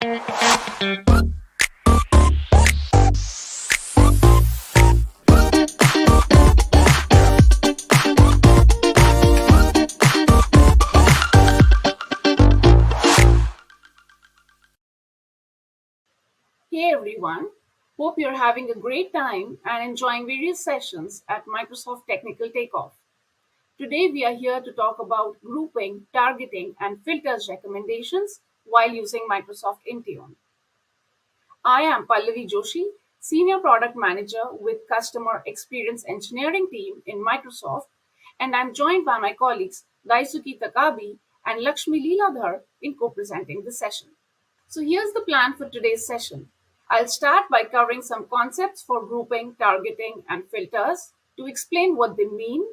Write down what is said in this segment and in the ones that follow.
Hey everyone, hope you're having a great time and enjoying various sessions at Microsoft Technical Takeoff. Today we are here to talk about grouping, targeting, and filters recommendations while using Microsoft Intune. I am Pallavi Joshi, Senior Product Manager with Customer Experience Engineering team in Microsoft, and I'm joined by my colleagues Daisuke Takabi and Lakshmi Leeladhar in co-presenting the session. So here's the plan for today's session. I'll start by covering some concepts for grouping, targeting, and filters to explain what they mean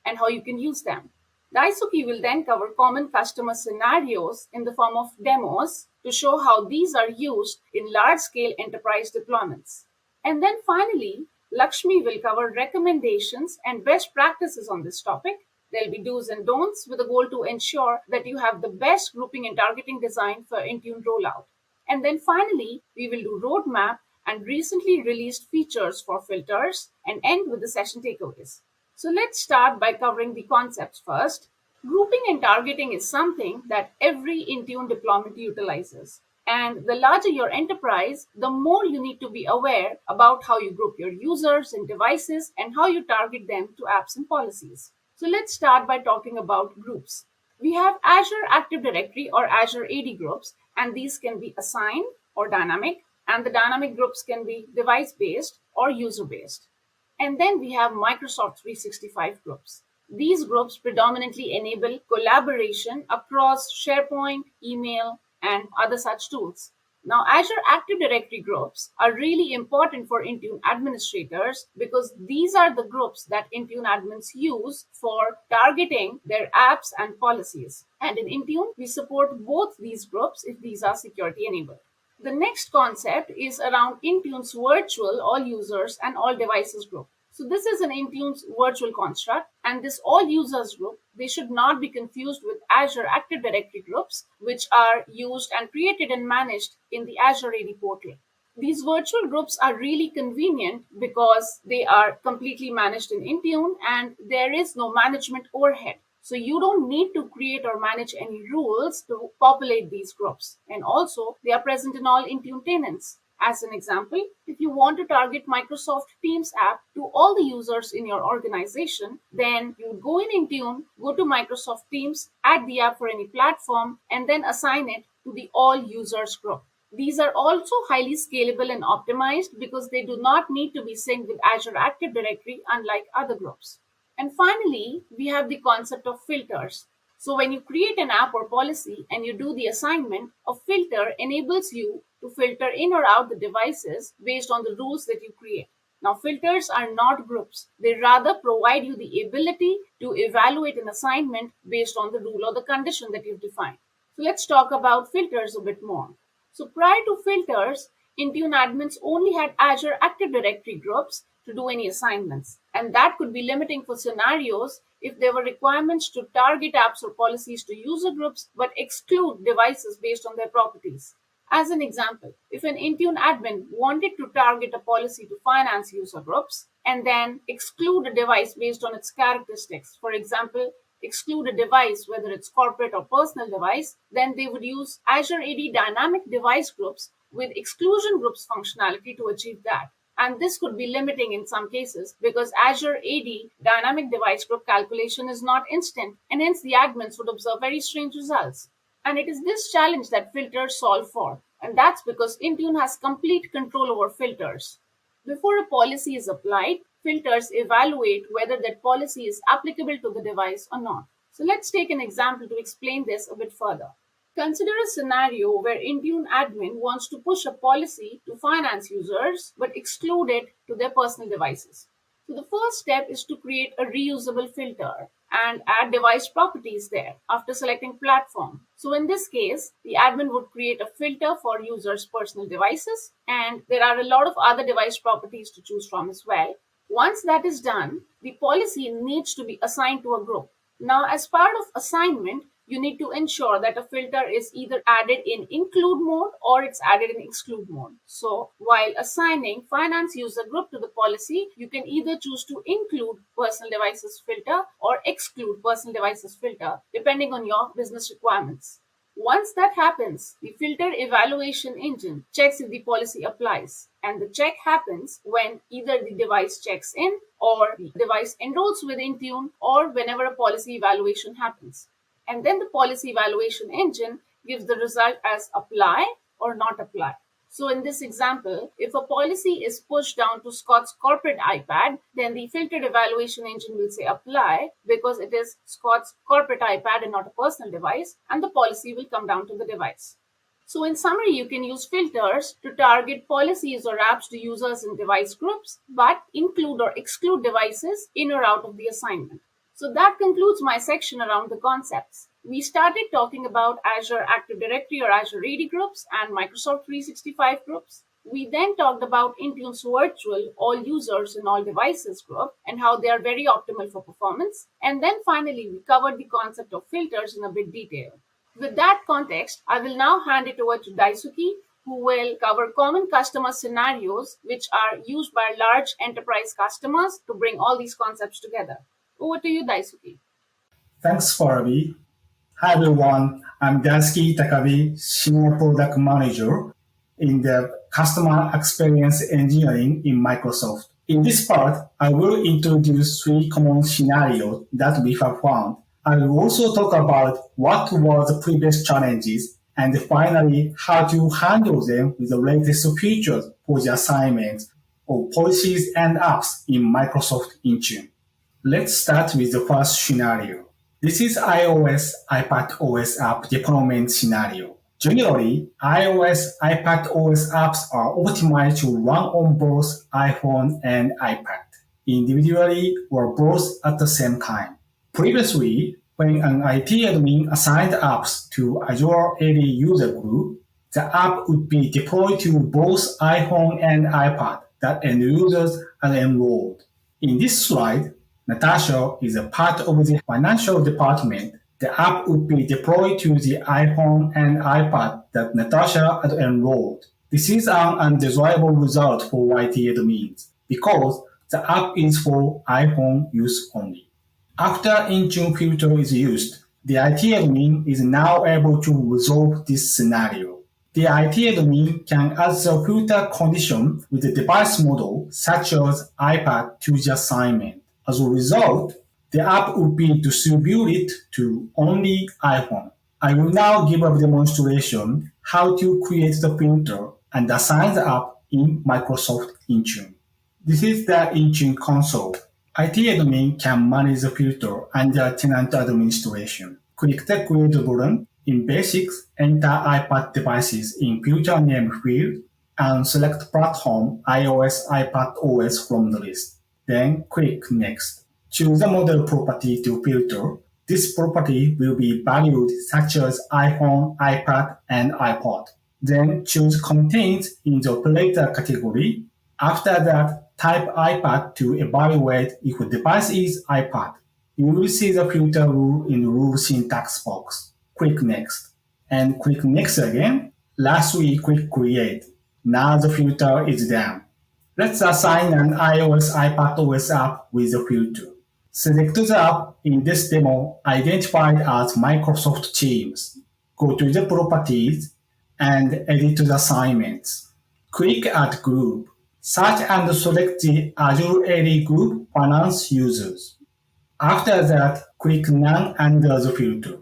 and how you can use them. Daisuke will then cover common customer scenarios in the form of demos to show how these are used in large-scale enterprise deployments. And then finally, Lakshmi will cover recommendations and best practices on this topic. There'll be do's and don'ts with a goal to ensure that you have the best grouping and targeting design for Intune rollout. And then finally, we will do roadmap and recently released features for filters and end with the session takeaways. So let's start by covering the concepts first. Grouping and targeting is something that every Intune deployment utilizes. And the larger your enterprise, the more you need to be aware about how you group your users and devices and how you target them to apps and policies. So let's start by talking about groups. We have Azure Active Directory or Azure AD groups, and these can be assigned or dynamic, and the dynamic groups can be device-based or user-based. And then we have Microsoft 365 groups. These groups predominantly enable collaboration across SharePoint, email, and other such tools. Now, Azure Active Directory groups are really important for Intune administrators because these are the groups that Intune admins use for targeting their apps and policies. And in Intune, we support both these groups if these are security enabled. The next concept is around Intune's virtual all users and all devices group. So this is an Intune's virtual construct, and this all users group, they should not be confused with Azure Active Directory groups, which are used and created and managed in the Azure AD portal. These virtual groups are really convenient because they are completely managed in Intune and there is no management overhead. So you don't need to create or manage any rules to populate these groups. And also, they are present in all Intune tenants. As an example, if you want to target Microsoft Teams app to all the users in your organization, then you go in Intune, go to Microsoft Teams, add the app for any platform, and then assign it to the all users group. These are also highly scalable and optimized because they do not need to be synced with Azure Active Directory unlike other groups. And finally, we have the concept of filters. So when you create an app or policy and you do the assignment, a filter enables you to filter in or out the devices based on the rules that you create. Now, filters are not groups. They rather provide you the ability to evaluate an assignment based on the rule or the condition that you've defined. So let's talk about filters a bit more. So prior to filters, Intune admins only had Azure Active Directory groups to do any assignments. And that could be limiting for scenarios if there were requirements to target apps or policies to user groups but exclude devices based on their properties. As an example, if an Intune admin wanted to target a policy to finance user groups and then exclude a device based on its characteristics, for example, exclude a device, whether it's corporate or personal device, then they would use Azure AD dynamic device groups with exclusion groups functionality to achieve that. And this could be limiting in some cases because Azure AD dynamic device group calculation is not instant, and hence the admins would observe very strange results. And it is this challenge that filters solve for, and that's because Intune has complete control over filters. Before a policy is applied, filters evaluate whether that policy is applicable to the device or not. So let's take an example to explain this a bit further. Consider a scenario where Intune admin wants to push a policy to finance users but exclude it to their personal devices. So the first step is to create a reusable filter and add device properties there after selecting platform. So in this case, the admin would create a filter for users' personal devices, and there are a lot of other device properties to choose from as well. Once that is done, the policy needs to be assigned to a group. Now, as part of assignment, you need to ensure that a filter is either added in include mode or it's added in exclude mode. So while assigning finance user group to the policy, you can either choose to include personal devices filter or exclude personal devices filter depending on your business requirements. Once that happens, the filter evaluation engine checks if the policy applies. And the check happens when either the device checks in or the device enrolls with Intune or whenever a policy evaluation happens. And then the policy evaluation engine gives the result as apply or not apply. So in this example, if a policy is pushed down to Scott's corporate iPad, then the filtered evaluation engine will say apply because it is Scott's corporate iPad and not a personal device, and the policy will come down to the device. So in summary, you can use filters to target policies or apps to users in device groups, but include or exclude devices in or out of the assignment. So that concludes my section around the concepts. We started talking about Azure Active Directory or Azure AD groups and Microsoft 365 groups. We then talked about Intune's virtual all users and all devices group and how they are very optimal for performance. And then finally, we covered the concept of filters in a bit detail. With that context, I will now hand it over to Daisuke, who will cover common customer scenarios which are used by large enterprise customers to bring all these concepts together. Over to you, Daisuke. Thanks, Farabi. Hi, everyone. I'm Daisuke Takabe, Senior Product Manager in the Customer Experience Engineering in Microsoft. In this part, I will introduce three common scenarios that we have found. I will also talk about what were the previous challenges and finally how to handle them with the latest features for the assignment of policies and apps in Microsoft Intune. Let's start with the first scenario. This is iOS iPadOS app deployment scenario. Generally, iOS iPadOS apps are optimized to run on both iPhone and iPad, individually or both at the same time. Previously, when an IT admin assigned apps to Azure AD user group, the app would be deployed to both iPhone and iPad that end users are enrolled. In this slide, Natasha is a part of the financial department. The app would be deployed to the iPhone and iPad that Natasha had enrolled. This is an undesirable result for IT admins because the app is for iPhone use only. After Intune filter is used, the IT admin is now able to resolve this scenario. The IT admin can add the filter condition with the device model such as iPad to the assignment. As a result, the app will be distributed to only iPhone. I will now give a demonstration how to create the filter and assign the app in Microsoft Intune. This is the Intune console. IT admin can manage the filter under tenant administration. Click the Create button. In Basics, enter iPad devices in filter name field and select platform iOS iPadOS from the list. Then click Next. Choose the model property to filter. This property will be valued such as iPhone, iPad, and iPod. Then choose Contains in the operator category. After that, type iPad to evaluate if the device is iPad. You will see the filter rule in the rule syntax box. Click Next. And click Next again. Lastly, click Create. Now the filter is done. Let's assign an iOS iPadOS app with a filter. Select the app in this demo identified as Microsoft Teams. Go to the Properties and edit the assignments. Click Add Group. Search and select the Azure AD Group Finance Users. After that, click None under the filter.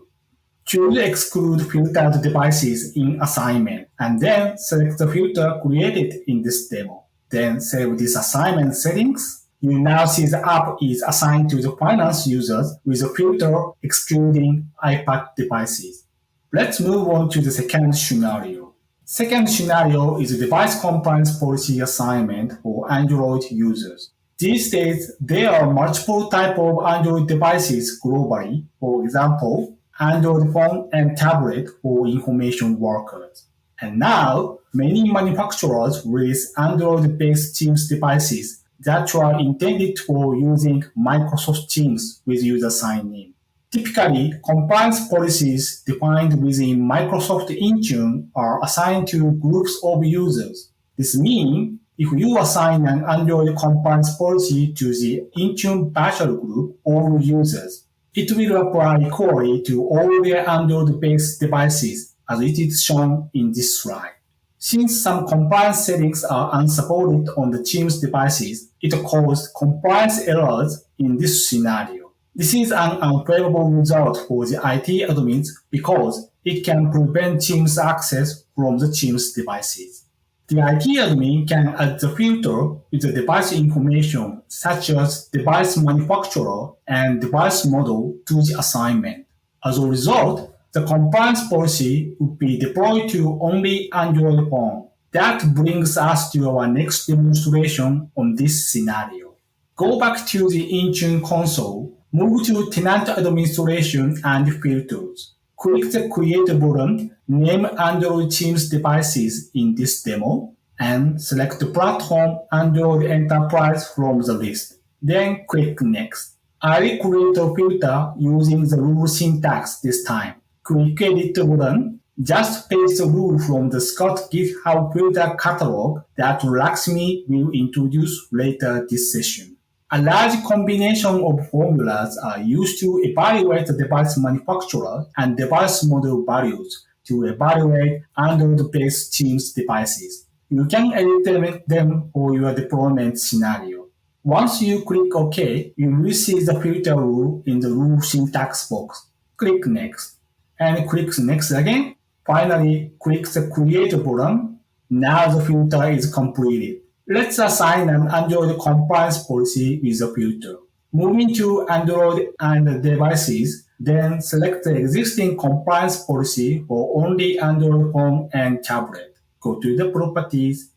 Choose Exclude filtered devices in assignment, and then select the filter created in this demo. Then save this assignment settings. You now see the app is assigned to the finance users with a filter excluding iPad devices. Let's move on to the second scenario. Second scenario is a device compliance policy assignment for Android users. These days, there are multiple types of Android devices globally. For example, Android phone and tablet for information workers. And now, many manufacturers release Android-based Teams devices that are intended for using Microsoft Teams with user sign-in. Typically, compliance policies defined within Microsoft Intune are assigned to groups of users. This means if you assign an Android compliance policy to the Intune virtual group of users, it will apply equally to all their Android-based devices as it is shown in this slide. Since some compliance settings are unsupported on the team's devices, it causes compliance errors in this scenario. This is an unfavorable result for the IT admins because it can prevent Teams access from the Teams devices. The IT admin can add the filter with the device information such as device manufacturer and device model to the assignment. As a result, the compliance policy would be deployed to only Android phone. That brings us to our next demonstration on this scenario. Go back to the Intune console, move to Tenant Administration and Filters. Click the Create button, name Android Teams devices in this demo, and select the platform Android Enterprise from the list. Then click Next. I will create a filter using the rule syntax this time. Click Edit button. Just paste the rule from the Scott GitHub filter catalog that Lakshmi will introduce later this session. A large combination of formulas are used to evaluate the device manufacturer and device model values to evaluate Android-based Teams devices. You can edit them for your deployment scenario. Once you click OK, you will see the filter rule in the rule syntax box. Click Next. And click Next again. Finally, click the Create button. Now the filter is completed. Let's assign an Android compliance policy with a filter. Moving to Android and devices, then select the existing compliance policy for only Android phone and tablet. Go to the Properties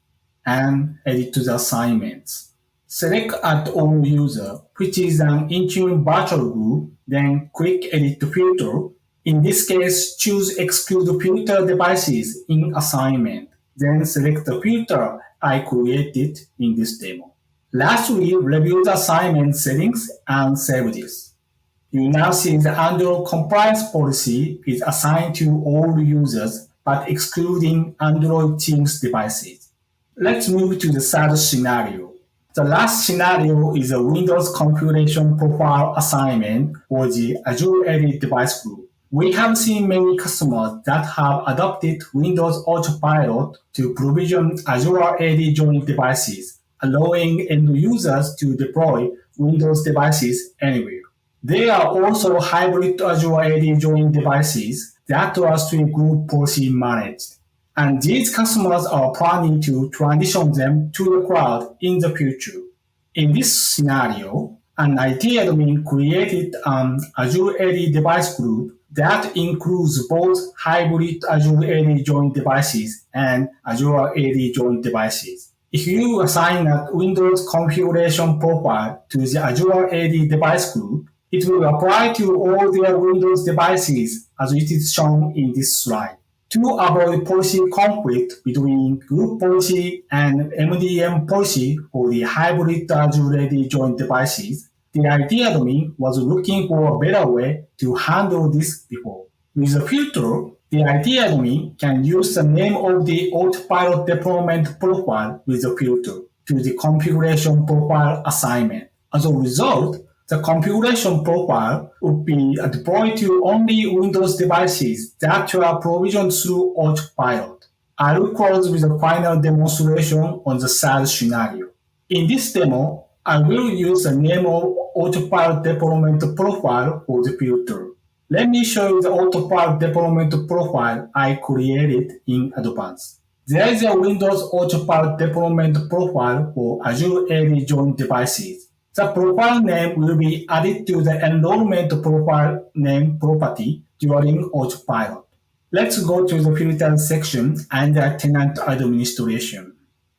and edit the assignments. Select Add All User, which is an Intune virtual group, then click Edit Filter. In this case, choose Exclude Filter Devices in Assignment. Then select the filter I created in this demo. Lastly, review the assignment settings and save this. You now see the Android compliance policy is assigned to all users but excluding Android Teams devices. Let's move to the third scenario. The last scenario is a Windows configuration profile assignment for the Azure AD device group. We have seen many customers that have adopted Windows Autopilot to provision Azure AD joint devices, allowing end users to deploy Windows devices anywhere. There are also hybrid Azure AD joint devices that are stream group policy managed. And these customers are planning to transition them to the cloud in the future. In this scenario, an IT admin created an Azure AD device group that includes both hybrid Azure AD joint devices and Azure AD joint devices. If you assign a Windows configuration profile to the Azure AD device group, it will apply to all their Windows devices as it is shown in this slide. To avoid policy conflict between group policy and MDM policy for the hybrid Azure AD joint devices, the IT admin was looking for a better way to handle this before. With a filter, the IT admin can use the name of the autopilot deployment profile with the filter to the configuration profile assignment. As a result, the configuration profile would be deployed to only Windows devices that are provisioned through Autopilot. I will close with a final demonstration on the third scenario. In this demo, I will use the name of Autopilot deployment profile for the filter. Let me show you the Autopilot deployment profile I created in advance. There is a Windows Autopilot deployment profile for Azure AD joint devices. The profile name will be added to the enrollment profile name property during Autopilot. Let's go to the filter section under Tenant Administration.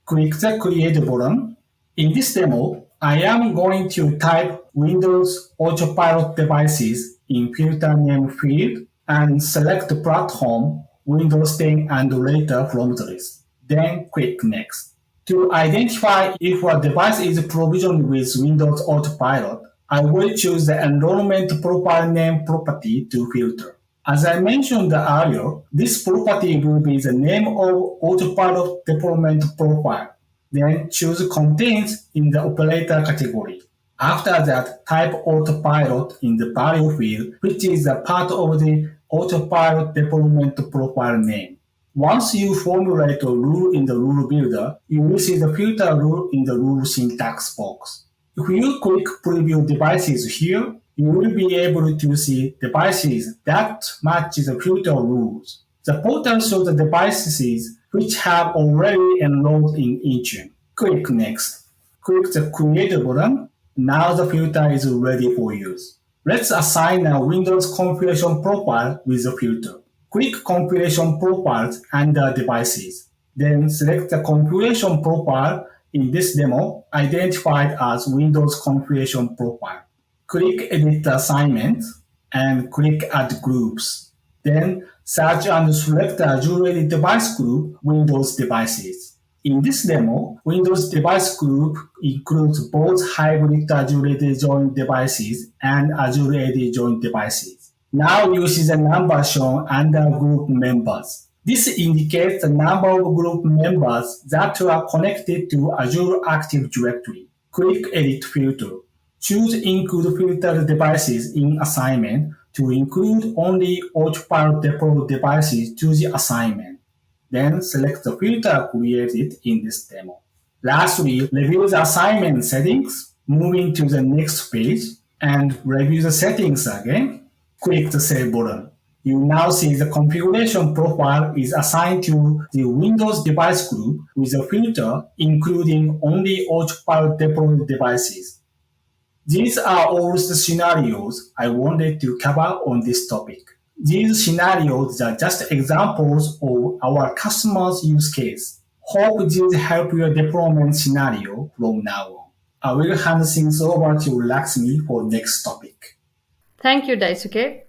Click the Create button. In this demo, I am going to type Windows Autopilot devices in filter name field and select the platform Windows 10 and later from the list. Then click Next. To identify if a device is provisioned with Windows Autopilot, I will choose the enrollment profile name property to filter. As I mentioned earlier, this property will be the name of autopilot deployment profile. Then choose contains in the operator category. After that, type autopilot in the value field, which is a part of the autopilot deployment profile name. Once you formulate a rule in the rule builder, you will see the filter rule in the rule syntax box. If you click preview devices here, you will be able to see devices that match the filter rules. The portal shows the devices which have already enrolled in Intune. Click Next. Click the Create button. Now the filter is ready for use. Let's assign a Windows configuration profile with the filter. Click Configuration Profiles under Devices. Then select the configuration profile in this demo identified as Windows Configuration Profile. Click Edit Assignment and click Add Groups. Then search and select the Azure Device Group Windows Devices. In this demo, Windows Device Group includes both hybrid Azure AD joint devices and Azure AD joint devices. Now you see the number shown under group members. This indicates the number of group members that are connected to Azure Active Directory. Click Edit Filter. Choose Include Filtered Devices in Assignment to include only autopilot deployed devices to the assignment. Then select the filter created in this demo. Lastly, review the assignment settings, moving to the next page, and review the settings again. Click the Save button. You now see the configuration profile is assigned to the Windows device group with a filter including only autopilot deployed devices. These are all the scenarios I wanted to cover on this topic. These scenarios are just examples of our customers' use case. Hope these help your deployment scenario from now on. I will hand things over to Lakshmi for next topic. Thank you, Daisuke.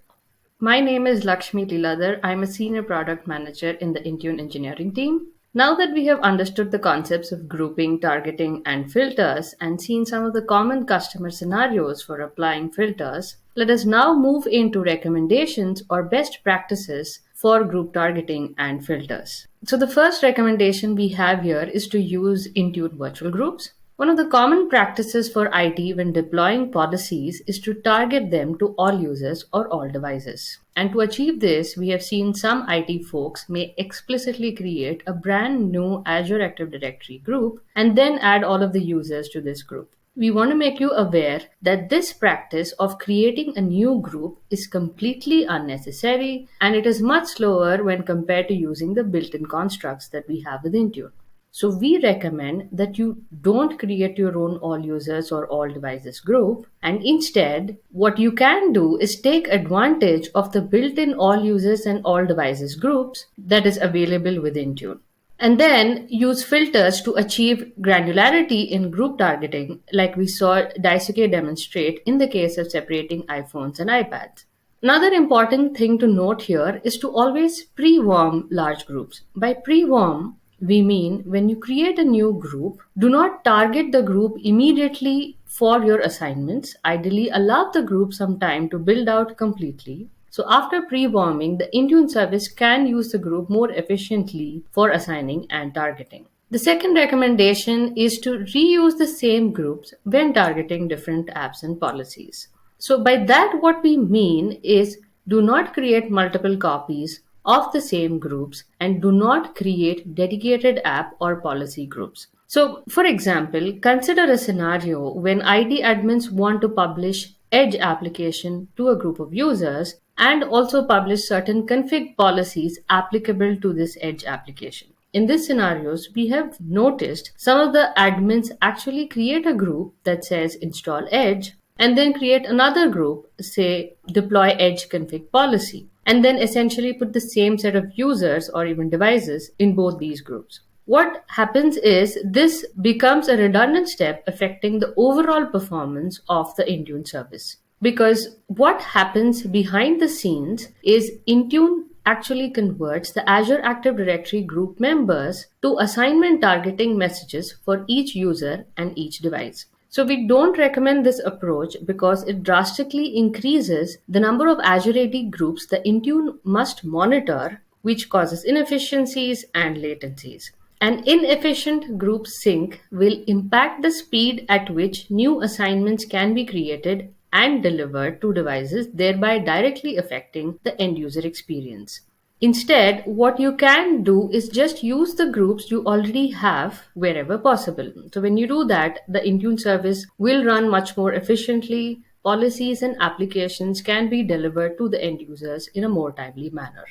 My name is Lakshmi Liladhar. I'm a senior product manager in the Intune engineering team. Now that we have understood the concepts of grouping, targeting, and filters and seen some of the common customer scenarios for applying filters, let us now move into recommendations or best practices for group targeting and filters. So the first recommendation we have here is to use Intune virtual groups. One of the common practices for IT when deploying policies is to target them to all users or all devices. And to achieve this, we have seen some IT folks may explicitly create a brand new Azure Active Directory group and then add all of the users to this group. We want to make you aware that this practice of creating a new group is completely unnecessary and it is much slower when compared to using the built-in constructs that we have with Intune. So we recommend that you don't create your own all users or all devices group, and instead what you can do is take advantage of the built-in all users and all devices groups that is available within Intune. And then use filters to achieve granularity in group targeting like we saw Daisuke demonstrate in the case of separating iPhones and iPads. Another important thing to note here is to always pre-warm large groups. By pre-warm, we mean when you create a new group, do not target the group immediately for your assignments. Ideally, allow the group some time to build out completely. So after pre-warming, the Intune service can use the group more efficiently for assigning and targeting. The second recommendation is to reuse the same groups when targeting different apps and policies. So by that, what we mean is do not create multiple copies of the same groups and do not create dedicated app or policy groups. So, for example, consider a scenario when IT admins want to publish Edge application to a group of users and also publish certain config policies applicable to this Edge application. In these scenarios, we have noticed some of the admins actually create a group that says install Edge and then create another group, say deploy Edge config policy, and then essentially put the same set of users or even devices in both these groups. What happens is this becomes a redundant step affecting the overall performance of the Intune service. Because what happens behind the scenes is Intune actually converts the Azure Active Directory group members to assignment targeting messages for each user and each device. So we don't recommend this approach because it drastically increases the number of Azure AD groups the Intune must monitor, which causes inefficiencies and latencies. An inefficient group sync will impact the speed at which new assignments can be created and delivered to devices, thereby directly affecting the end user experience. Instead, what you can do is just use the groups you already have wherever possible. So, when you do that, the Intune service will run much more efficiently. Policies and applications can be delivered to the end users in a more timely manner.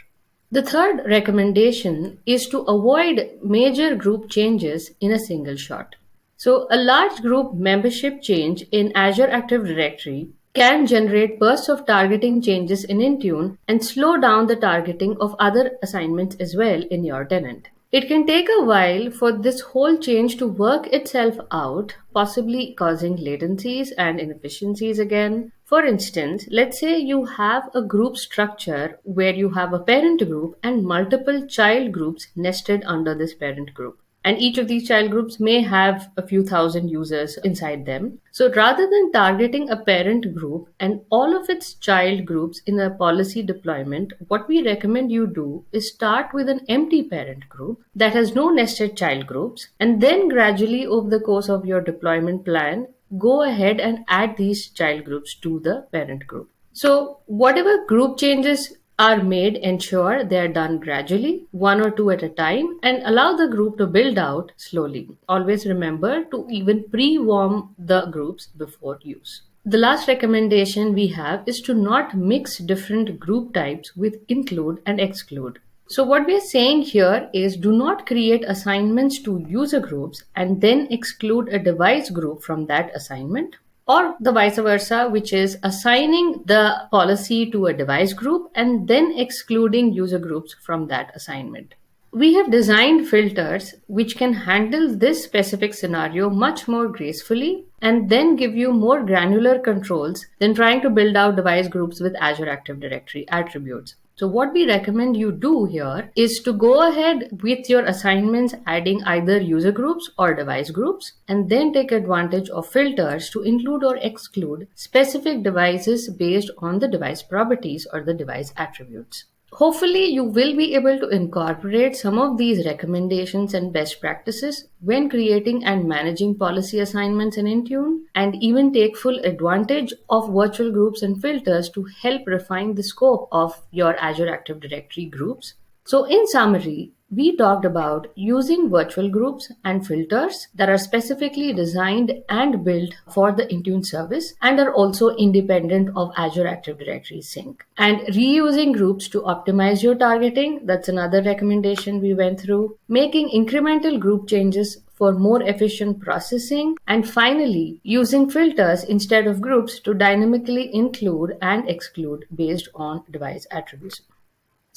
The third recommendation is to avoid major group changes in a single shot. So, a large group membership change in Azure Active Directory can generate bursts of targeting changes in Intune and slow down the targeting of other assignments as well in your tenant. It can take a while for this whole change to work itself out, possibly causing latencies and inefficiencies again. For instance, let's say you have a group structure where you have a parent group and multiple child groups nested under this parent group. And each of these child groups may have a few thousand users inside them. So rather than targeting a parent group and all of its child groups in a policy deployment, what we recommend you do is start with an empty parent group that has no nested child groups, and then gradually over the course of your deployment plan, go ahead and add these child groups to the parent group. So, whatever group changes are made, ensure they are done gradually, one or two at a time, and allow the group to build out slowly. Always remember to even pre warm the groups before use. The last recommendation we have is to not mix different group types with include and exclude. So, what we are saying here is do not create assignments to user groups and then exclude a device group from that assignment, or the vice versa, which is assigning the policy to a device group and then excluding user groups from that assignment. We have designed filters which can handle this specific scenario much more gracefully and then give you more granular controls than trying to build out device groups with Azure Active Directory attributes. So what we recommend you do here is to go ahead with your assignments adding either user groups or device groups and then take advantage of filters to include or exclude specific devices based on the device properties or the device attributes. Hopefully, you will be able to incorporate some of these recommendations and best practices when creating and managing policy assignments in Intune, and even take full advantage of virtual groups and filters to help refine the scope of your Azure Active Directory groups. So, in summary, we talked about using virtual groups and filters that are specifically designed and built for the Intune service and are also independent of Azure Active Directory sync. And reusing groups to optimize your targeting, that's another recommendation we went through. Making incremental group changes for more efficient processing. And finally, using filters instead of groups to dynamically include and exclude based on device attributes.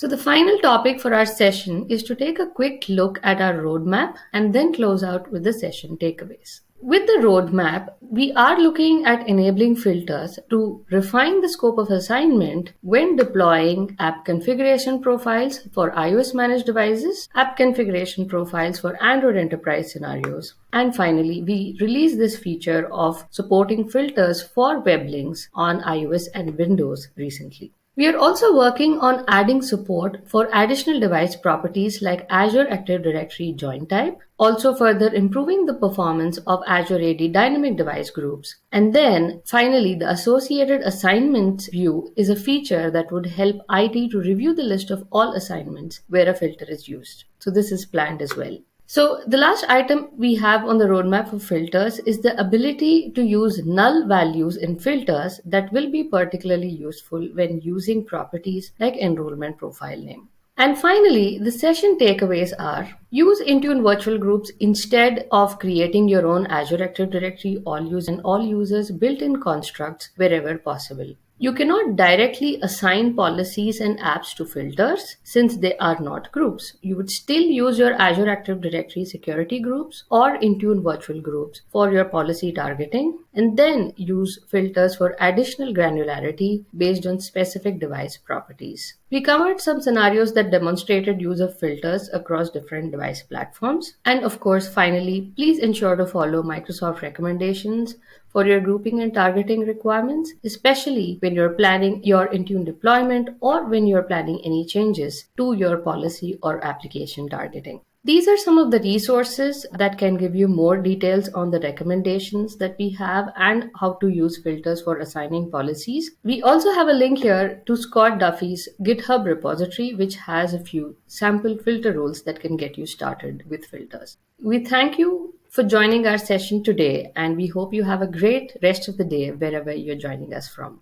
So, the final topic for our session is to take a quick look at our roadmap and then close out with the session takeaways. With the roadmap, we are looking at enabling filters to refine the scope of assignment when deploying app configuration profiles for iOS managed devices, app configuration profiles for Android enterprise scenarios. And finally, we released this feature of supporting filters for web links on iOS and Windows recently. We are also working on adding support for additional device properties like Azure Active Directory join type, also further improving the performance of Azure AD dynamic device groups. And then finally, the associated assignments view is a feature that would help IT to review the list of all assignments where a filter is used. So this is planned as well. So the last item we have on the roadmap for filters is the ability to use null values in filters that will be particularly useful when using properties like enrollment profile name. And finally, the session takeaways are use Intune virtual groups instead of creating your own Azure Active Directory all use and all users built-in constructs wherever possible. You cannot directly assign policies and apps to filters since they are not groups. You would still use your Azure Active Directory security groups or Intune virtual groups for your policy targeting, and then use filters for additional granularity based on specific device properties. We covered some scenarios that demonstrated use of filters across different device platforms. And of course, finally, please ensure to follow Microsoft recommendations for your grouping and targeting requirements, especially when you're planning your Intune deployment or when you're planning any changes to your policy or application targeting. These are some of the resources that can give you more details on the recommendations that we have and how to use filters for assigning policies. We also have a link here to Scott Duffy's GitHub repository, which has a few sample filter rules that can get you started with filters. We thank you for joining our session today, and we hope you have a great rest of the day wherever you're joining us from.